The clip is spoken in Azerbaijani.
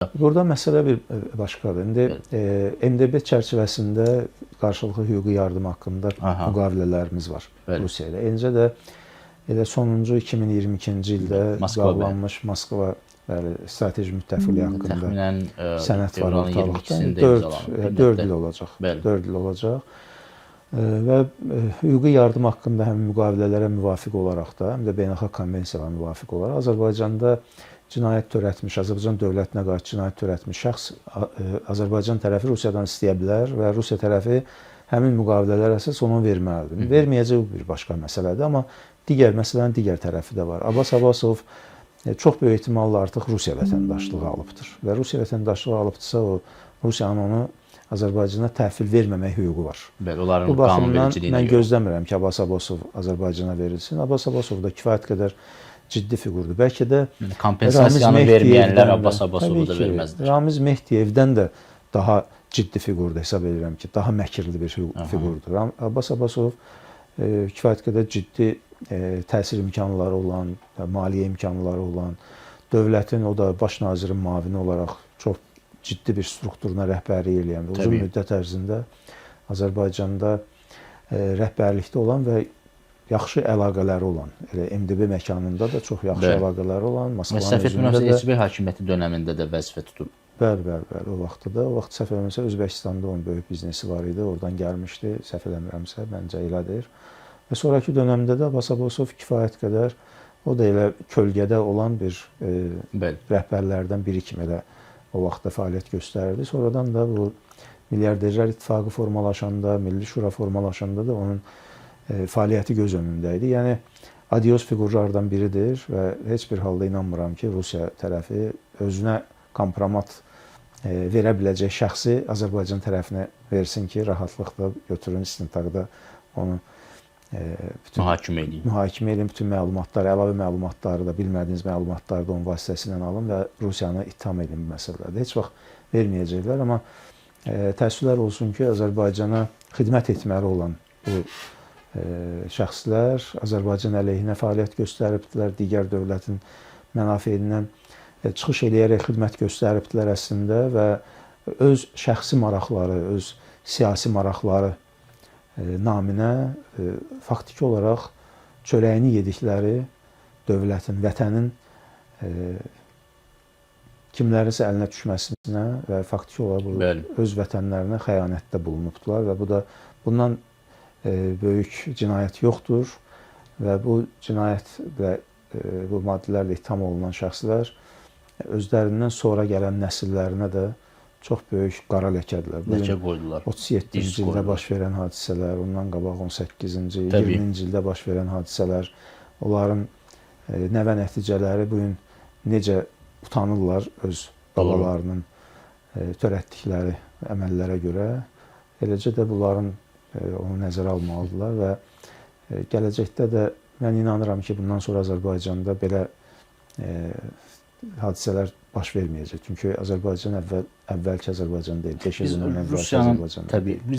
Burada məsələ bir başqadır. İndi MDB çərçivəsində qarşılıqlı hüquqi yardım haqqında müqavilələrimiz var Rusiya ilə. Eləcə də elə sonuncu 2022-ci ildə bağlanmış Moskva strateji müttəfiqliyi haqqında sənəd var ortalıqda. 4 il olacaq. 4 il olacaq. Və hüquqi yardım haqqında həm müqavilələrə müvafiq olaraq da, həm də beynəlxalq konvensiyalara müvafiq olaraq Azərbaycanda cinayət törətmiş, Azərbaycan dövlətinə qarşı cinayət törətmiş şəxs Azərbaycan tərəfi Rusiyadan istəyə bilər və Rusiya tərəfi həmin müqavilələr əsas ona verməlidir. Verməyəcək bir başqa məsələdir, amma məsələnin digər tərəfi də var. Abbas Abbasov çox böyük ehtimalla artıq Rusiya vətəndaşlığı alıbdır və Rusiya vətəndaşlığı alıbdırsa, Rusiyanın onu Azərbaycana təhvil verməmək hüququ var. Bu baxımdan mən gözləmirəm ki, Abbas Abbasov Azərbaycana verilsin. Abbas Abbasov da kifayət qədər ciddi fiqurdur. Bəlkə də kompensasiyanı verməyənlər Abbas Abbasovu da verməzdir. Ramiz Mehdiyevdən də daha ciddi fiqurdur hesab edirəm ki, daha məkirli bir fiqurdur. Abbas Abbasov kifayət qədər ciddi təsir imkanları olan, maliyyə imkanları olan, dövlətin, o da baş nazirin müavini olaraq çox ciddi bir strukturuna rəhbərlik edən, uzun müddət ərzində Azərbaycanda rəhbərlikdə olan və yaxşı əlaqələri olan, elə MDB məkanında da çox yaxşı əlaqələri olan, Moskvanın özündə də HSB hakimiyyəti dövründə də vəzifə tutub. Bəli, o vaxtda səhv eləmirəmsə Özbəkistanda onun böyük biznesi var idi, oradan gəlmişdi, səhv eləmirəmsə, məncə elədir. Və sonraki dövrdə də Abbas Abbasov kifayət qədər, o da elə kölgədə olan bir rəhbərlərdən biri kimi də o vaxtda fəaliyyət göstərirdi. Sonradan da bu Milyarderlər İttifaqı formalaşanda, Milli Şura formalaşanda da onun fəaliyyəti göz önündə idi. Yəni, adios fiqurlardan biridir və heç bir halda inanmıram ki, Rusiya tərəfi özünə kompromat verə biləcək şəxsi Azərbaycan tərəfinə versin ki, rahatlıqla götürün istintaqda onu mühakimə edin, bütün məlumatları, əlavə məlumatları da, bilmədiyiniz məlumatları da onun vasitəsilə alın və Rusiyanı ittiham edin bu məsələlərdə. Heç vaxt verməyəcəklər, amma təəssüflər olsun ki, Azərbaycana xidmət etməli olan bu şəxslər Azərbaycan əleyhinə fəaliyyət göstəribdilər, digər dövlətin mənafelindən çıxış eləyərək xidmət göstəribdilər əslində və öz şəxsi maraqları, öz siyasi maraqları naminə faktiki olaraq çörəyini yedikləri dövlətin, vətənin kimlərinsə əlinə düşməsinə və faktiki olaraq öz vətənlərinə xəyanətdə bulunubdular və bu da bundan böyük cinayət yoxdur və bu cinayət və bu maddələrlə ittiham olunan şəxslər özlərindən sonra gələn nəsillərinə də çox böyük qara ləkədirlər. Ləkə qoydular. 37-ci ildə baş verən hadisələr, ondan qabaq 18-ci, 20-ci ildə baş verən hadisələr, onların nəvə nəticələri bugün necə utanırlar öz babalarının törətdikləri əməllərə görə, eləcə də bunların onu nəzərə almalıdırlar və gələcəkdə də mən inanıram ki, bundan sonra Azərbaycanda belə hadisələr baş verməyəcək. Çünki Azərbaycan əvvəlki Azərbaycan deyil, 5 il əvvəlki Azərbaycan deyil.